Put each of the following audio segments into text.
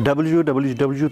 www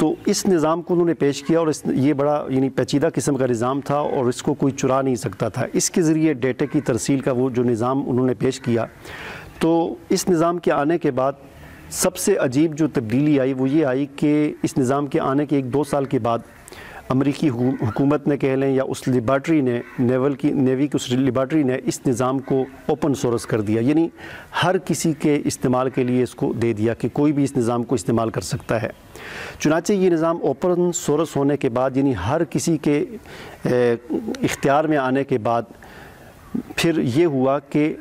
تو اس نظام کو انہوں نے پیش کیا، اور یہ بڑا یعنی پیچیدہ قسم کا نظام تھا اور اس کو کوئی چرا نہیں سکتا تھا۔ اس کے ذریعے ڈیٹا کی ترسیل کا وہ جو نظام انہوں نے پیش کیا، تو اس نظام کے آنے کے بعد سب سے عجیب جو تبدیلی آئی وہ یہ آئی کہ اس نظام کے آنے کے 1-2 سال کے بعد امریکی حکومت نے کہہ لیں یا اس لیبارٹری نے نیوی کی اس لیبارٹری نے اس نظام کو اوپن سورس کر دیا، یعنی ہر کسی کے استعمال کے لیے اس کو دے دیا کہ کوئی بھی اس نظام کو استعمال کر سکتا ہے۔ چنانچہ یہ نظام اوپن سورس ہونے کے بعد یعنی ہر کسی کے اختیار میں آنے کے بعد پھر یہ ہوا کہ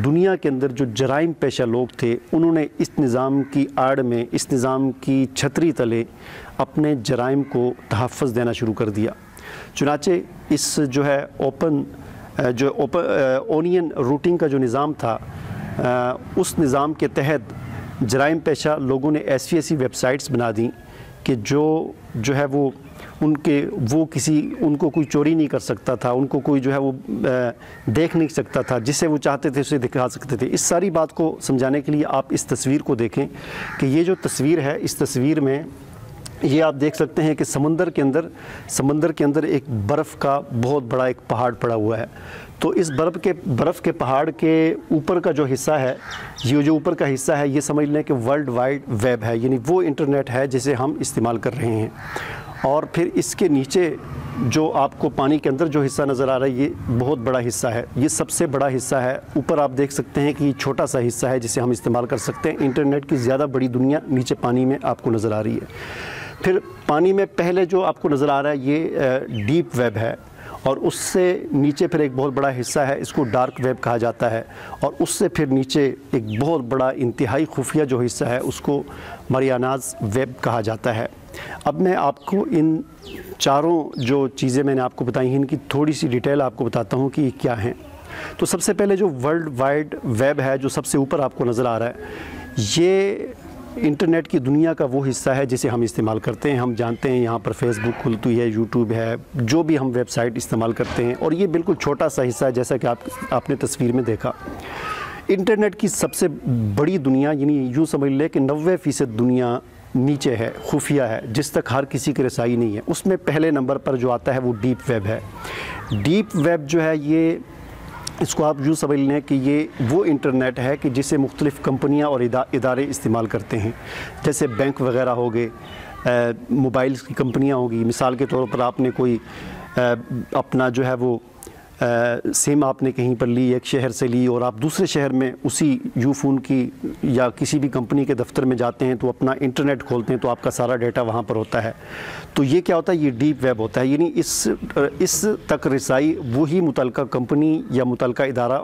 دنیا کے اندر جو جرائم پیشہ لوگ تھے انہوں نے اس نظام کی آڑ میں، اس نظام کی چھتری تلے اپنے جرائم کو تحفظ دینا شروع کر دیا۔ چنانچہ اس جو ہے اونین روٹنگ کا جو نظام تھا، اس نظام کے تحت جرائم پیشہ لوگوں نے ایسی ویب سائٹس بنا دیں کہ جو ہے وہ ان کو کوئی چوری نہیں کر سکتا تھا، ان کو کوئی جو ہے وہ دیکھ نہیں سکتا تھا، جسے وہ چاہتے تھے اسے دکھا سکتے تھے۔ اس ساری بات کو سمجھانے کے لیے آپ اس تصویر کو دیکھیں کہ یہ جو تصویر ہے، اس تصویر میں یہ آپ دیکھ سکتے ہیں کہ سمندر کے اندر ایک برف کا بہت بڑا ایک پہاڑ پڑا ہوا ہے۔ تو اس برف کے پہاڑ کے اوپر کا جو حصہ ہے، یہ جو اوپر کا حصہ ہے، یہ سمجھ لیں کہ ورلڈ وائڈ ویب ہے، یعنی وہ انٹرنیٹ ہے جسے ہم استعمال کر رہے ہیں۔ اور پھر اس کے نیچے جو آپ کو پانی کے اندر جو حصہ نظر آ رہا ہے، یہ بہت بڑا حصہ ہے، یہ سب سے بڑا حصہ ہے۔ اوپر آپ دیکھ سکتے ہیں کہ یہ چھوٹا سا حصہ ہے جسے ہم استعمال کر سکتے ہیں۔ انٹرنیٹ کی زیادہ بڑی دنیا نیچے پانی میں آپ کو نظر آ رہی ہے۔ پھر پانی میں پہلے جو آپ کو نظر آ رہا ہے یہ ڈیپ ویب ہے، اور اس سے نیچے پھر ایک بہت بڑا حصہ ہے، اس کو ڈارک ویب کہا جاتا ہے، اور اس سے پھر نیچے ایک بہت بڑا انتہائی خفیہ جو حصہ ہے اس کو ماریاناز ویب کہا جاتا ہے۔ اب میں آپ کو ان چاروں جو چیزیں میں نے آپ کو بتائی ہیں ان کی تھوڑی سی ڈیٹیل آپ کو بتاتا ہوں کہ یہ کیا ہیں۔ تو سب سے پہلے جو ورلڈ وائڈ ویب ہے جو سب سے اوپر آپ کو نظر آ رہا ہے، یہ انٹرنیٹ کی دنیا کا وہ حصہ ہے جسے ہم استعمال کرتے ہیں۔ ہم جانتے ہیں یہاں پر فیس بک کھلتی ہے، یوٹیوب ہے، جو بھی ہم ویب سائٹ استعمال کرتے ہیں، اور یہ بالکل چھوٹا سا حصہ ہے جیسا کہ آپ نے تصویر میں دیکھا۔ انٹرنیٹ کی سب سے بڑی دنیا، یعنی یوں سمجھ لیں کہ 90% دنیا نیچے ہے، خفیہ ہے، جس تک ہر کسی کی رسائی نہیں ہے۔ اس میں پہلے نمبر پر جو آتا ہے وہ ڈیپ ویب ہے۔ ڈیپ ویب جو ہے یہ، اس کو آپ یوں سمجھ لیں کہ یہ وہ انٹرنیٹ ہے کہ جسے مختلف کمپنیاں اور ادارے استعمال کرتے ہیں، جیسے بینک وغیرہ ہو گئے، موبائلز کی کمپنیاں ہوں گی۔ مثال کے طور پر آپ نے کوئی اپنا جو ہے وہ سم آپ نے کہیں پر لی، ایک شہر سے لی، اور آپ دوسرے شہر میں اسی یو فون کی یا کسی بھی کمپنی کے دفتر میں جاتے ہیں تو اپنا انٹرنیٹ کھولتے ہیں تو آپ کا سارا ڈیٹا وہاں پر ہوتا ہے۔ تو یہ کیا ہوتا ہے؟ یہ ڈیپ ویب ہوتا ہے، یعنی اس تک رسائی وہی متعلقہ کمپنی یا متعلقہ ادارہ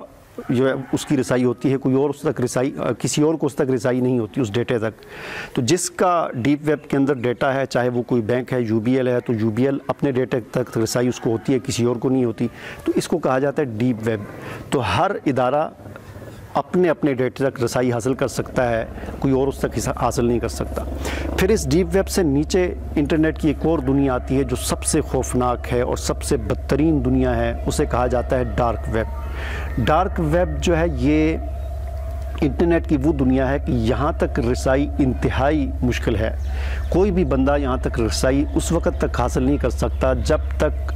جو ہے اس کی رسائی ہوتی ہے، کوئی اور اس تک رسائی، کسی اور کو اس تک رسائی نہیں ہوتی اس ڈیٹا تک۔ تو جس کا ڈیپ ویب کے اندر ڈیٹا ہے، چاہے وہ کوئی بینک ہے، یو بی ایل ہے، تو یو بی ایل اپنے ڈیٹا تک رسائی اس کو ہوتی ہے، کسی اور کو نہیں ہوتی، تو اس کو کہا جاتا ہے ڈیپ ویب۔ تو ہر ادارہ اپنے ڈیٹا تک رسائی حاصل کر سکتا ہے، کوئی اور اس تک حاصل نہیں کر سکتا۔ پھر اس ڈیپ ویب سے نیچے انٹرنیٹ کی ایک اور دنیا آتی ہے جو سب سے خوفناک ہے اور سب سے بدترین دنیا ہے، اسے کہا جاتا ہے ڈارک ویب۔ ڈارک ویب جو ہے یہ انٹرنیٹ کی وہ دنیا ہے کہ یہاں تک رسائی انتہائی مشکل ہے۔ کوئی بھی بندہ یہاں تک رسائی اس وقت تک حاصل نہیں کر سکتا جب تک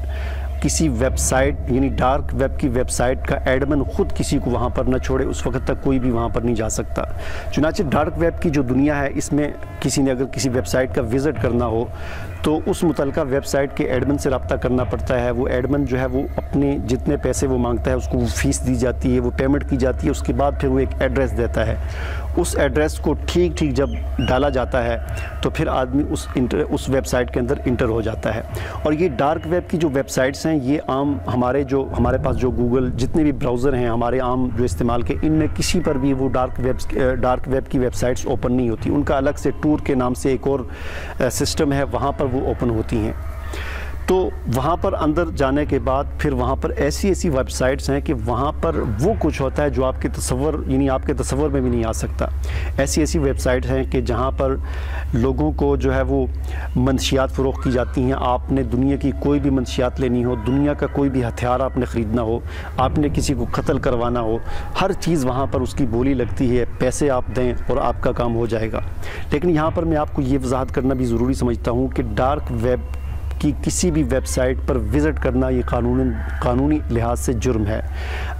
کسی ویب سائٹ، یعنی ڈارک ویب کی ویب سائٹ کا ایڈمن خود کسی کو وہاں پر نہ چھوڑے، اس وقت تک کوئی بھی وہاں پر نہیں جا سکتا۔ چنانچہ ڈارک ویب کی جو دنیا ہے، اس میں کسی نے اگر کسی ویب سائٹ کا وزٹ کرنا ہو تو اس متعلقہ ویب سائٹ کے ایڈمن سے رابطہ کرنا پڑتا ہے۔ وہ ایڈمن جو ہے وہ اپنے جتنے پیسے وہ مانگتا ہے اس کو وہ فیس دی جاتی ہے، وہ پیمنٹ کی جاتی ہے، اس کے بعد پھر وہ ایک ایڈریس دیتا ہے۔ اس ایڈریس کو ٹھیک جب ڈالا جاتا ہے تو پھر آدمی اس ویب سائٹ کے اندر انٹر ہو جاتا ہے۔ اور یہ ڈارک ویب کی جو ویب سائٹس ہیں، یہ عام ہمارے پاس جو گوگل جتنے بھی براؤزر ہیں ہمارے عام جو استعمال کے، ان میں کسی پر بھی وہ ڈارک ویب کی ویب سائٹس اوپن نہیں ہوتی۔ ان کا الگ سے ٹور کے نام سے ایک اور سسٹم ہے، وہاں پر وہ اوپن ہوتی ہیں۔ تو وہاں پر اندر جانے کے بعد پھر وہاں پر ایسی ایسی ویب سائٹس ہیں کہ وہاں پر وہ کچھ ہوتا ہے جو آپ کے تصور یعنی آپ کے تصور میں بھی نہیں آ سکتا. ایسی ایسی ویب سائٹس ہیں کہ جہاں پر لوگوں کو جو ہے وہ منشیات فروخت کی جاتی ہیں. آپ نے دنیا کی کوئی بھی منشیات لینی ہو, دنیا کا کوئی بھی ہتھیار آپ نے خریدنا ہو, آپ نے کسی کو قتل کروانا ہو, ہر چیز وہاں پر اس کی بولی لگتی ہے, پیسے آپ دیں اور آپ کا کام ہو جائے گا. لیکن یہاں پر میں آپ کو یہ وضاحت کرنا بھی ضروری سمجھتا ہوں کہ ڈارک ویب کی کسی بھی ویب سائٹ پر وزٹ کرنا یہ قانونی لحاظ سے جرم ہے.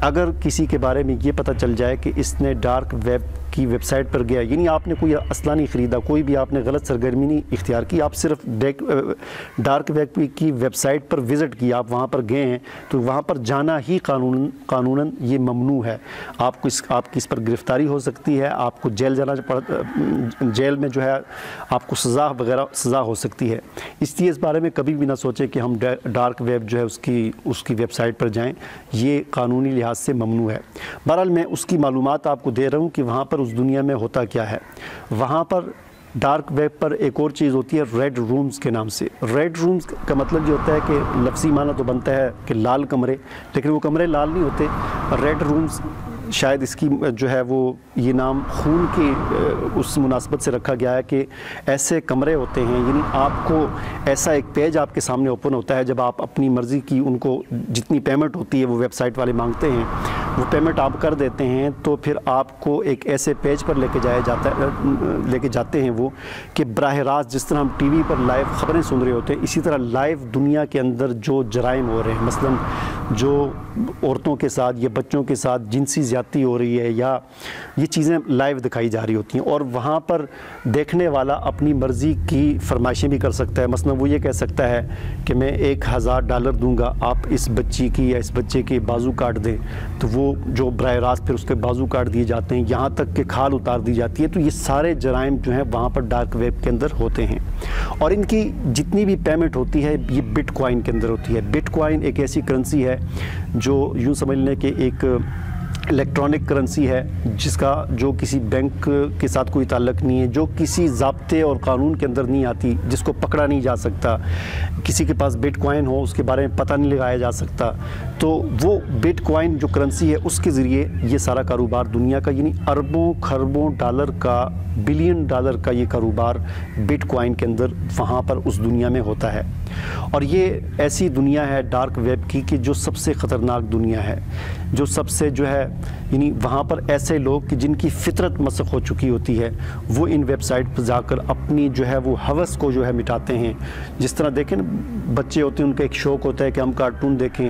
اگر کسی کے بارے میں یہ پتہ چل جائے کہ اس نے ڈارک ویب کی ویب سائٹ پر گیا, یعنی آپ نے کوئی اسلحہ نہیں خریدا, کوئی بھی آپ نے غلط سرگرمی نہیں اختیار کی, آپ صرف ڈارک ویب کی ویب سائٹ پر وزٹ کیا, آپ وہاں پر گئے ہیں, تو وہاں پر جانا ہی قانوناً یہ ممنوع ہے. آپ کی اس پر گرفتاری ہو سکتی ہے, آپ کو جیل جانا جیل میں جو ہے آپ کو سزا ہو سکتی ہے. اس لیے اس بارے میں کبھی بھی نہ سوچیں کہ ہم ڈارک ویب جو ہے اس کی ویب سائٹ پر جائیں, یہ قانونی لحاظ سے ممنوع ہے. بہرحال میں اس کی معلومات آپ کو دے رہا ہوں کہ وہاں پر اس دنیا میں ہوتا کیا ہے. وہاں پر ڈارک ویب پر ایک اور چیز ہوتی ہے ریڈ رومز کے نام سے. ریڈ رومز کا مطلب یہ ہوتا ہے کہ لفظی معنی تو بنتا ہے کہ لال کمرے, لیکن وہ کمرے لال نہیں ہوتے. ریڈ رومز شاید اس کی جو ہے وہ یہ نام خون کی اس مناسبت سے رکھا گیا ہے کہ ایسے کمرے ہوتے ہیں, یعنی آپ کو ایسا ایک پیج آپ کے سامنے اوپن ہوتا ہے جب آپ اپنی مرضی کی ان کو جتنی پیمنٹ ہوتی ہے وہ ویب سائٹ والے مانگتے ہیں, وہ پیمنٹ آپ کر دیتے ہیں, تو پھر آپ کو ایک ایسے پیج پر لے کے جاتے ہیں وہ کہ براہ راست جس طرح ہم ٹی وی پر لائیو خبریں سن رہے ہوتے ہیں, اسی طرح لائیو دنیا کے اندر جو جرائم ہو رہے ہیں, مثلا جو عورتوں کے ساتھ یا بچوں کے ساتھ جنسی زیادتی ہو رہی ہے, یا یہ چیزیں لائیو دکھائی جا رہی ہوتی ہیں, اور وہاں پر دیکھنے والا اپنی مرضی کی فرمائشیں بھی کر سکتا ہے. مثلا وہ یہ کہہ سکتا ہے کہ میں $1000 دوں گا, آپ اس بچی کی یا اس بچے کے بازو کاٹ دیں, تو وہ جو براہ راست پھر اس کے بازو کاٹ دیے جاتے ہیں, یہاں تک کہ کھال اتار دی جاتی ہے. تو یہ سارے جرائم جو ہیں وہاں پر ڈارک ویب کے اندر ہوتے ہیں, اور ان کی جتنی بھی پیمنٹ ہوتی ہے یہ بٹ کوائن کے اندر ہوتی ہے. بٹ کوائن ایک ایسی کرنسی ہے جو یوں سمجھ لیں کہ ایک الیکٹرانک کرنسی ہے, جو کسی بینک کے ساتھ کوئی تعلق نہیں ہے, جو کسی ضابطے اور قانون کے اندر نہیں آتی, جس کو پکڑا نہیں جا سکتا. کسی کے پاس بٹ کوائن ہو اس کے بارے میں پتہ نہیں لگایا جا سکتا, تو وہ بٹ کوائن جو کرنسی ہے اس کے ذریعے یہ سارا کاروبار دنیا کا, یعنی اربوں خربوں ڈالر کا, بلین ڈالر کا یہ کاروبار بٹ کوائن کے اندر وہاں پر اس دنیا میں ہوتا ہے. اور یہ ایسی دنیا ہے ڈارک ویب کی کہ جو سب سے خطرناک دنیا ہے, جو سب سے جو ہے یعنی وہاں پر ایسے لوگ کہ جن کی فطرت مسخ ہو چکی ہوتی ہے وہ ان ویب سائٹ پر جا کر اپنی جو ہے وہ ہوس کو جو ہے مٹاتے ہیں. جس طرح دیکھیں بچے ہوتے ہیں ان کا ایک شوق ہوتا ہے کہ ہم کارٹون دیکھیں,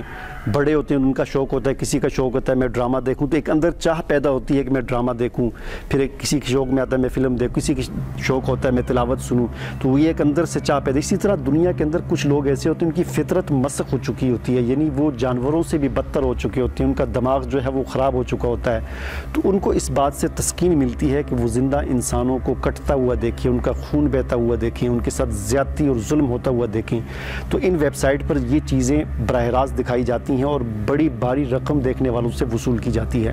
بڑے ہوتے ہیں ان کا شوق ہوتا ہے, کسی کا شوق ہوتا ہے میں ڈرامہ دیکھوں, تو ایک اندر چاہ پیدا ہوتی ہے کہ میں ڈرامہ دیکھوں, پھر کسی کے شوق میں آتا ہے میں فلم دیکھوں, کسی کے شوق ہوتا ہے میں تلاوت سنوں, تو وہ ایک اندر سے چاہ پیدا. اسی طرح دنیا کے اندر کچھ لوگ ایسے ہوتے ہیں ان کی فطرت مسخ ہو چکی ہوتی ہے, یعنی وہ جانوروں سے بھی بدتر ہو چکے ہوتے ہیں, ان کا دماغ جو ہے وہ خراب ہو چکا ہوتا ہے. تو ان کو اس بات سے تسکین ملتی ہے کہ وہ زندہ انسانوں کو کٹتا ہوا دیکھیں, ان کا خون بہتا ہوا دیکھیں, ان کے ساتھ زیادتی اور ظلم ہوتا ہوا دیکھیں. تو ان ویب سائٹ پر یہ چیزیں براہ راست دکھائی جاتی ہیں اور بڑی بھاری رقم دیکھنے والوں سے وصول کی جاتی ہے.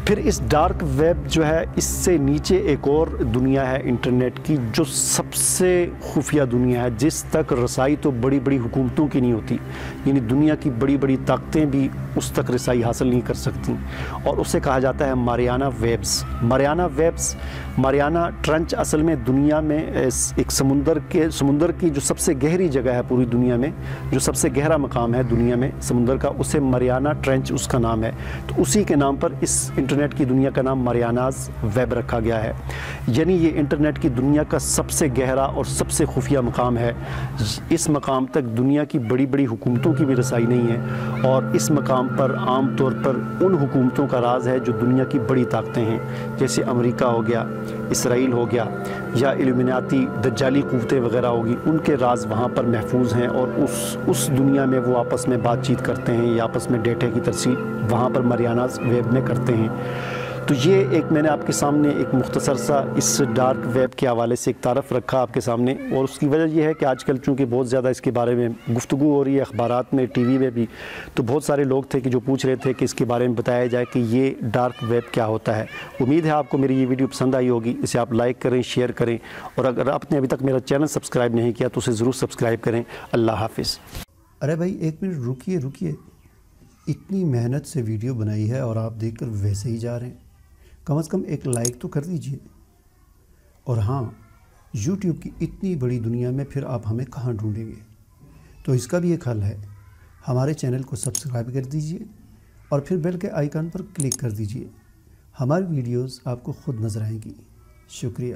پھر اس ڈارک ویب جو ہے اس سے نیچے ایک اور دنیا ہے انٹرنیٹ کی, جو سب سے خفیہ دنیا ہے, جس تک رسائی تو بڑی بڑی حکومتوں کی نہیں ہوتی, یعنی دنیا کی بڑی بڑی طاقتیں بھی اس تک رسائی حاصل نہیں کر سکتی, اور اسے کہا جاتا ہے ماریانا ویبس. ماریانا ٹرنچ اصل میں دنیا میں ایک سمندر کی جو سب سے گہری جگہ ہے پوری دنیا میں, جو سب سے گہرا مقام ہے دنیا میں سمندر کا, اسے ماریانا ٹرنچ اس کا نام ہے. تو اسی کے نام پر اس انٹرنیٹ کی دنیا کا نام ماریاناز ویب رکھا گیا ہے, یعنی یہ انٹرنیٹ کی دنیا کا سب سے گہرا اور سب سے خفیہ مقام ہے. اس مقام تک دنیا کی بڑی بڑی حکومتوں کی بھی رسائی نہیں ہے, اور اس مقام پر عام طور پر ان حکومتوں کا راز ہے جو دنیا کی بڑی طاقتیں ہیں, جیسے امریکہ ہو گیا, اسرائیل ہو گیا, یا الومناتی دجالی قوتیں وغیرہ ہوگی, ان کے راز وہاں پر محفوظ ہیں, اور اس دنیا میں وہ آپس میں بات چیت کرتے ہیں یا آپس میں ڈیٹا کی ترسیل وہاں پر ماریاناز ویب میں کرتے ہیں. تو یہ ایک میں نے آپ کے سامنے ایک مختصر سا اس ڈارک ویب کے حوالے سے ایک تعارف رکھا آپ کے سامنے، اور اس کی وجہ یہ ہے کہ آج کل چونکہ بہت زیادہ اس کے بارے میں گفتگو ہو رہی ہے، اخبارات میں، ٹی وی میں بھی، تو بہت سارے لوگ تھے کہ جو پوچھ رہے تھے کہ اس کے بارے میں بتایا جائے کہ یہ ڈارک ویب کیا ہوتا ہے۔ امید ہے آپ کو میری یہ ویڈیو پسند آئی ہوگی، اسے آپ لائک کریں، شیئر کریں، اور اگر آپ نے ابھی تک میرا چینل سبسکرائب نہیں کیا تو اسے ضرور سبسکرائب کریں۔ اللہ حافظ۔ ارے بھائی ایک منٹ رکیے، اتنی محنت سے ویڈیو بنائی ہے اور آپ دیکھ کر ویسے ہی جا رہے ہیں، کم از کم ایک لائک تو کر دیجئے۔ اور ہاں، یوٹیوب کی اتنی بڑی دنیا میں پھر آپ ہمیں کہاں ڈھونڈیں گے؟ تو اس کا بھی ایک حل ہے، ہمارے چینل کو سبسکرائب کر دیجئے اور پھر بیل کے آئیکن پر کلک کر دیجئے، ہماری ویڈیوز آپ کو خود نظر آئیں گی۔ شکریہ۔